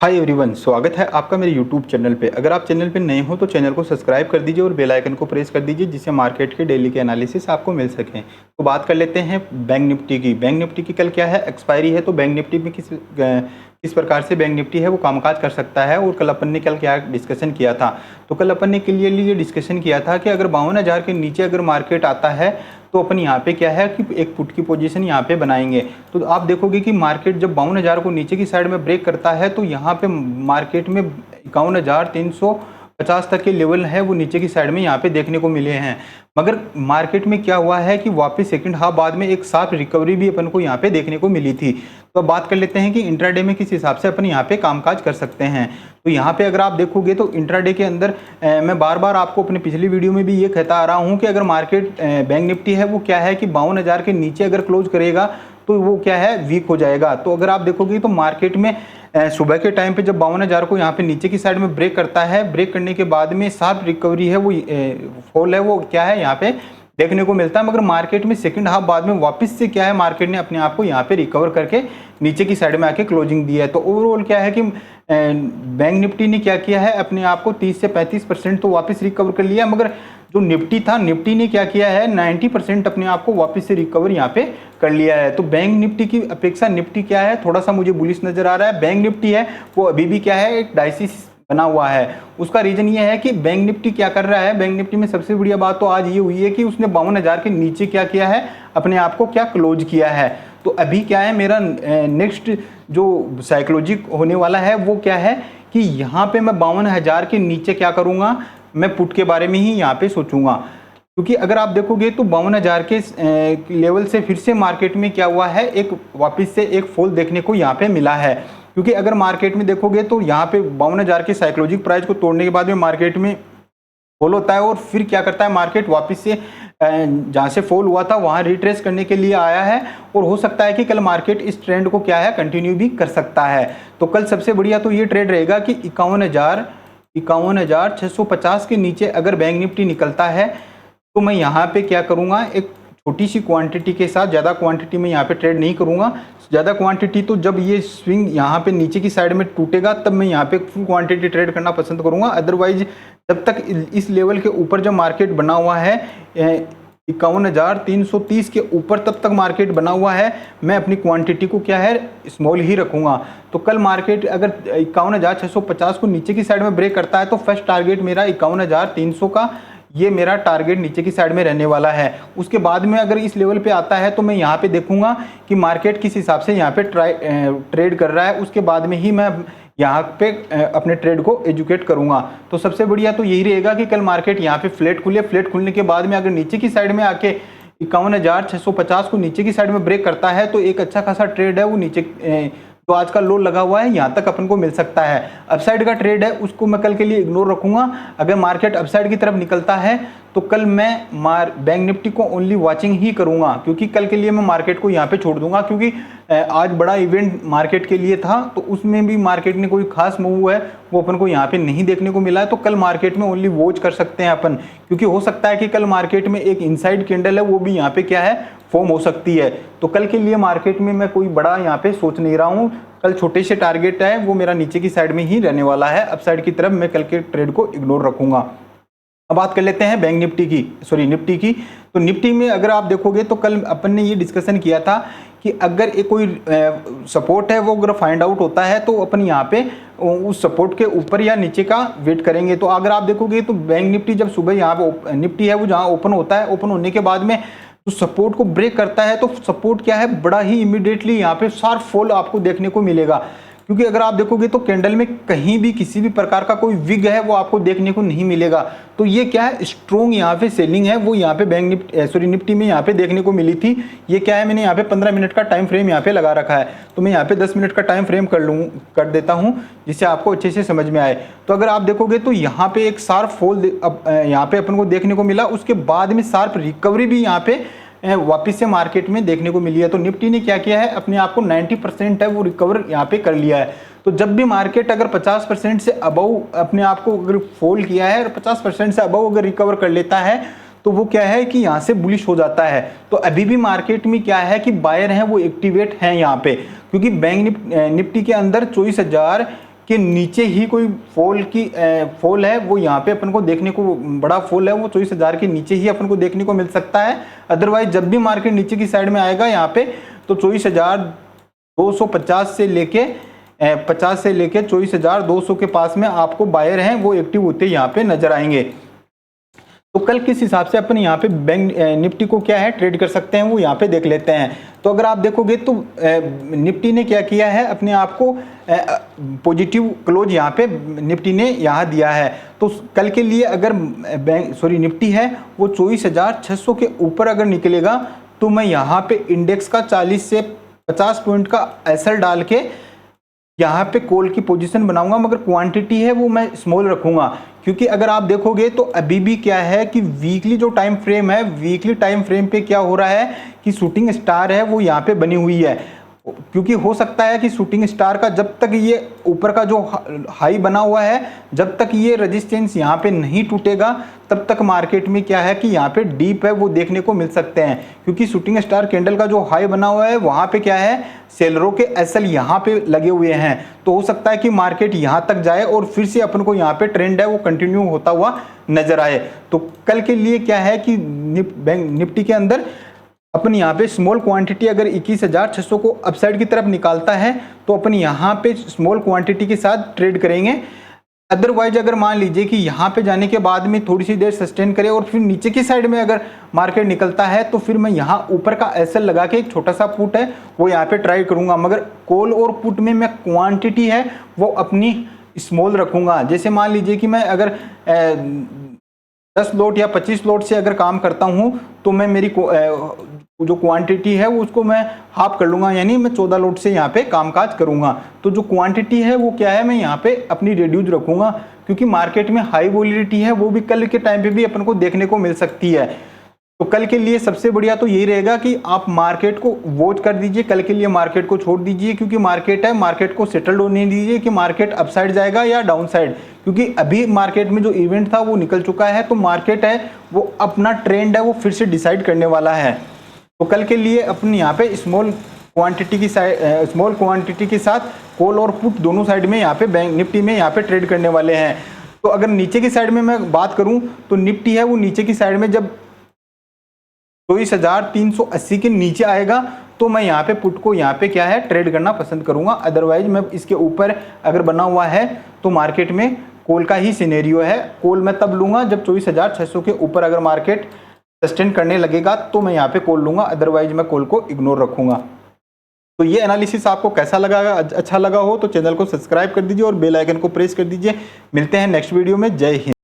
Hi everyone, स्वागत है आपका मेरे यूट्यूब चैनल पे। अगर आप चैनल पे नए हो तो चैनल को सब्सक्राइब कर दीजिए और बेल आइकन को प्रेस कर दीजिए जिससे मार्केट के डेली के एनालिसिस आपको मिल सकें। तो बात कर लेते हैं बैंक निफ्टी की। बैंक निफ्टी की कल क्या है, एक्सपायरी है, तो बैंक निफ्टी में किस प्रकार से बैंक निफ्टी है वो कामकाज कर सकता है। और कल अपन ने कल क्या डिस्कशन किया था, तो कल अपन ने क्लियरली ये डिस्कशन किया था कि अगर 52,000 के नीचे अगर मार्केट आता है तो अपन यहाँ पे क्या है कि एक पुट की पोजीशन यहाँ पे बनाएंगे। तो आप देखोगे कि मार्केट जब 52,000 को नीचे की साइड में ब्रेक करता है तो यहाँ पे मार्केट में 51,350 तक के लेवल है वो नीचे की साइड में यहाँ पे देखने को मिले हैं। मगर मार्केट में क्या हुआ है कि वापस सेकंड हाफ बाद में एक शार्प रिकवरी भी अपन को यहाँ पे देखने को मिली थी। तो अब बात कर लेते हैं कि इंट्राडे में किस हिसाब से अपन यहाँ पे कामकाज कर सकते हैं। तो यहाँ पे अगर आप देखोगे तो इंट्राडे के अंदर मैं बार बार आपको अपने पिछली वीडियो में भी ये कहता आ रहा हूँ कि अगर मार्केट बैंक निफ्टी है वो क्या है कि 52,000 के नीचे अगर क्लोज करेगा तो वो क्या है वीक हो जाएगा। तो अगर आप देखोगे तो मार्केट में सुबह के टाइम पे जब 52,000 को यहाँ पे नीचे की साइड में ब्रेक करता है, ब्रेक करने के बाद में शार्प रिकवरी है वो फॉल है वो क्या है यहाँ पे देखने को मिलता है। मगर मार्केट में सेकंड हाफ बाद में वापस से क्या है मार्केट ने अपने आप को यहाँ पे रिकवर करके नीचे की साइड में आके क्लोजिंग दी है। तो ओवरऑल क्या है कि बैंक निफ्टी ने क्या किया है अपने आप को 30 से 35% तो वापस रिकवर कर लिया। मगर जो निफ्टी था, निफ्टी ने क्या किया है 90% अपने आप को वापस से रिकवर यहाँ पे कर लिया है। तो बैंक निफ्टी की अपेक्षा निफ्टी क्या है थोड़ा सा मुझे बुलिश नजर आ रहा है। बैंक निफ्टी है वो अभी भी क्या है एक डाइसिस बना हुआ है। उसका रीजन ये है कि बैंक निफ्टी क्या कर रहा है, बैंक निफ्टी में सबसे बढ़िया बात तो आज ये हुई है कि उसने 52,000 के नीचे क्या किया है अपने आप को क्या क्लोज किया है। तो अभी क्या है मेरा नेक्स्ट जो साइकोलॉजिक होने वाला है वो क्या है कि यहाँ पे मैं 52,000 के नीचे क्या करूँगा, मैं पुट के बारे में ही यहाँ पे सोचूंगा। क्योंकि अगर आप देखोगे तो 52,000 के लेवल से फिर से मार्केट में क्या हुआ है एक वापस से एक फॉल देखने को यहाँ पे मिला है। क्योंकि अगर मार्केट में देखोगे तो यहाँ पे 52,000 के साइकोलॉजिक प्राइस को तोड़ने के बाद में मार्केट में फॉल होता है और फिर क्या करता है मार्केट वापस से जहाँ से फॉल हुआ था वहाँ रिट्रेस करने के लिए आया है। और हो सकता है कि कल मार्केट इस ट्रेंड को क्या है कंटिन्यू भी कर सकता है। तो कल सबसे बढ़िया तो ये ट्रेड रहेगा कि 51,650 के नीचे अगर बैंक निफ्टी निकलता है तो मैं यहाँ पे क्या करूँगा एक छोटी सी क्वांटिटी के साथ, ज़्यादा क्वांटिटी में यहाँ पे ट्रेड नहीं करूँगा। ज़्यादा क्वांटिटी तो जब ये स्विंग यहाँ पे नीचे की साइड में टूटेगा तब मैं यहाँ पे फुल क्वांटिटी ट्रेड करना पसंद करूँगा। अदरवाइज जब तक इस लेवल के ऊपर जब मार्केट बना हुआ है 51,330 के ऊपर तब तक मार्केट बना हुआ है मैं अपनी क्वांटिटी को क्या है स्मॉल ही रखूँगा। तो कल मार्केट अगर 51,650 को नीचे की साइड में ब्रेक करता है तो फर्स्ट टारगेट मेरा 51,300 का ये मेरा टारगेट नीचे की साइड में रहने वाला है। उसके बाद में अगर इस लेवल पे आता है तो मैं यहाँ पे देखूंगा कि मार्केट किस हिसाब से यहाँ पे ट्रेड कर रहा है। उसके बाद में ही मैं यहाँ पे अपने ट्रेड को एजुकेट करूंगा। तो सबसे बढ़िया तो यही रहेगा कि कल मार्केट यहाँ पे फ्लैट खुले, फ्लैट खुलने के बाद में अगर नीचे की साइड में आके 51,650 को नीचे की साइड में ब्रेक करता है तो एक अच्छा खासा ट्रेड है वो नीचे तो आज का लो लगा हुआ है यहाँ तक अपन को मिल सकता है। अपसाइड का ट्रेड है उसको मैं कल के लिए इग्नोर रखूंगा। अगर मार्केट अपसाइड की तरफ निकलता है तो कल मैं बैंक निफ्टी को ओनली वाचिंग ही करूंगा। क्योंकि कल के लिए मैं मार्केट को यहाँ पे छोड़ दूंगा क्योंकि आज बड़ा इवेंट मार्केट के लिए था तो उसमें भी मार्केट ने कोई खास मूव है वो अपन को यहाँ पे नहीं देखने को मिला है। तो कल मार्केट में ओनली वॉच कर सकते हैं अपन, क्योंकि हो सकता है कि कल मार्केट में एक इनसाइड कैंडल है वो भी यहाँ पे क्या है फॉर्म हो सकती है। तो कल के लिए मार्केट में मैं कोई बड़ा यहाँ पे सोच नहीं रहा हूँ। कल छोटे से टारगेट है वो मेरा नीचे की साइड में ही रहने वाला है। अपसाइड की तरफ मैं कल के ट्रेड को इग्नोर रखूंगा। अब बात कर लेते हैं बैंक निफ्टी की, सॉरी निफ्टी की। तो निफ्टी में अगर आप देखोगे तो कल अपन ने ये डिस्कशन किया था कि अगर एक कोई सपोर्ट है वो अगर फाइंड आउट होता है तो अपन यहाँ पे उस सपोर्ट के ऊपर या नीचे का वेट करेंगे। तो अगर आप देखोगे तो बैंक निफ्टी जब सुबह यहाँ पे निफ्टी है वो जहाँ ओपन होता है, ओपन होने के बाद में तो सपोर्ट को ब्रेक करता है तो सपोर्ट क्या है बड़ा ही इमीडिएटली यहाँ पे शार्प फॉल आपको देखने को मिलेगा। क्योंकि अगर आप देखोगे तो कैंडल में कहीं भी किसी भी प्रकार का कोई विग है वो आपको देखने को नहीं मिलेगा। तो ये क्या है स्ट्रॉन्ग यहाँ पे सेलिंग है वो यहाँ पे बैंक निफ्टी में यहाँ पे देखने को मिली थी। ये क्या है मैंने यहाँ पे 15 मिनट का टाइम फ्रेम यहाँ पे लगा रखा है तो मैं यहाँ पे 10 मिनट का टाइम फ्रेम कर देता हूँ जिससे आपको अच्छे से समझ में आए। तो अगर आप देखोगे तो यहाँ पे एक शार्प फॉल यहाँ पे अपन को देखने को मिला, उसके बाद में शार्प रिकवरी भी यहाँ पे वापस से मार्केट में देखने को मिली है। तो निफ्टी ने क्या किया है अपने आप को 90% है वो रिकवर यहाँ पे कर लिया है। तो जब भी मार्केट अगर 50% से अबव अपने आप को अगर फॉल किया है और 50% से अबव अगर रिकवर कर लेता है तो वो क्या है कि यहाँ से बुलिश हो जाता है। तो अभी भी मार्केट में क्या है कि बायर हैं वो एक्टिवेट हैं यहाँ पे, क्योंकि बैंक निफ्टी के अंदर 24,000 कि नीचे ही कोई फॉल है, वो यहाँ पे अपन को देखने को, बड़ा फॉल है वो 24,000 के नीचे ही अपन को देखने को मिल सकता है। अदरवाइज जब भी मार्केट नीचे की साइड में आएगा यहाँ पे, तो 24,250 से लेके 24,200 के पास में आपको बायर हैं वो एक्टिव होते यहाँ पे नजर आएंगे। तो कल किस हिसाब से अपन यहाँ पे बैंक निफ्टी को क्या है ट्रेड कर सकते हैं वो यहाँ पे देख लेते हैं। तो अगर आप देखोगे तो निफ्टी ने क्या किया है, अपने आप को पॉजिटिव क्लोज यहाँ पे निफ्टी ने यहाँ दिया है। तो कल के लिए अगर निफ्टी है वो 24,600 के ऊपर अगर निकलेगा तो मैं यहाँ पे इंडेक्स का 40 से 50 पॉइंट का एसएल डाल के यहाँ पे कॉल की पोजीशन बनाऊंगा, मगर क्वांटिटी है वो मैं स्मॉल रखूंगा। क्योंकि अगर आप देखोगे तो अभी भी क्या है कि वीकली जो टाइम फ्रेम है, वीकली टाइम फ्रेम पे क्या हो रहा है कि शूटिंग स्टार है वो यहाँ पे बनी हुई है। क्योंकि हो सकता है कि शूटिंग स्टार का जब तक ये ऊपर का जो हाई बना हुआ है, जब तक ये रेजिस्टेंस यहाँ पे नहीं टूटेगा तब तक मार्केट में क्या है कि यहाँ पे डीप है वो देखने को मिल सकते हैं। क्योंकि शूटिंग स्टार कैंडल का जो हाई बना हुआ है वहाँ पे क्या है, सेलरों के एसएल यहाँ पे लगे हुए हैं। तो हो सकता है कि मार्केट यहाँ तक जाए और फिर से अपन को यहाँ पे ट्रेंड है वो कंटिन्यू होता हुआ नजर आए। तो कल के लिए क्या है कि निफ्टी के अंदर अपन यहाँ पे स्मॉल क्वांटिटी अगर 21,600 को अपसाइड की तरफ निकालता है तो अपन यहाँ पे स्मॉल क्वांटिटी के साथ ट्रेड करेंगे। अदरवाइज अगर मान लीजिए कि यहाँ पे जाने के बाद में थोड़ी सी देर सस्टेन करे और फिर नीचे की साइड में अगर मार्केट निकलता है तो फिर मैं यहाँ ऊपर का एसएल लगा के एक छोटा सा पुट है वो यहाँ पे ट्राई करूंगा। मगर कॉल और पुट में मैं क्वांटिटी है वो अपनी स्मॉल रखूंगा। जैसे मान लीजिए कि मैं अगर 10 लॉट या 25 लॉट से अगर काम करता हूं तो मैं मेरी जो क्वांटिटी है उसको मैं हाफ कर लूंगा, यानी मैं 14 लॉट से यहाँ पे कामकाज करूंगा। तो जो क्वांटिटी है वो क्या है, मैं यहाँ पे अपनी रिड्यूस रखूंगा। क्योंकि मार्केट में हाई वॉलिडिटी है वो भी कल के टाइम पे भी अपन को देखने को मिल सकती है। तो कल के लिए सबसे बढ़िया तो यही रहेगा कि आप मार्केट को वॉच कर दीजिए, कल के लिए मार्केट को छोड़ दीजिए। क्योंकि मार्केट है, मार्केट को सेटल्ड होने दीजिए कि मार्केट अपसाइड जाएगा या डाउन साइड। क्योंकि अभी मार्केट में जो इवेंट था वो निकल चुका है, तो मार्केट है वो अपना ट्रेंड है वो फिर से डिसाइड करने वाला है। तो कल के लिए अपने यहाँ पे स्मॉल क्वांटिटी के साथ कॉल और पुट दोनों साइड में यहाँ पे बैंक निफ्टी में यहाँ पे ट्रेड करने वाले हैं। तो अगर नीचे की साइड में मैं बात करूं तो निफ्टी है वो नीचे की साइड में जब 24,380 के नीचे आएगा तो मैं यहाँ पे पुट को यहाँ पे क्या है ट्रेड करना पसंद करूंगा। अदरवाइज मैं इसके ऊपर अगर बना हुआ है तो मार्केट में कॉल का ही सिनेरियो है। कॉल मैं तब लूंगा जब 24,600 के ऊपर अगर मार्केट सस्टेन करने लगेगा तो मैं यहाँ पे कॉल लूंगा, अदरवाइज मैं कॉल को इग्नोर रखूंगा। तो ये एनालिसिस आपको कैसा लगा, अच्छा लगा हो तो चैनल को सब्सक्राइब कर दीजिए और बेल आइकन को प्रेस कर दीजिए। मिलते हैं नेक्स्ट वीडियो में। जय हिंद।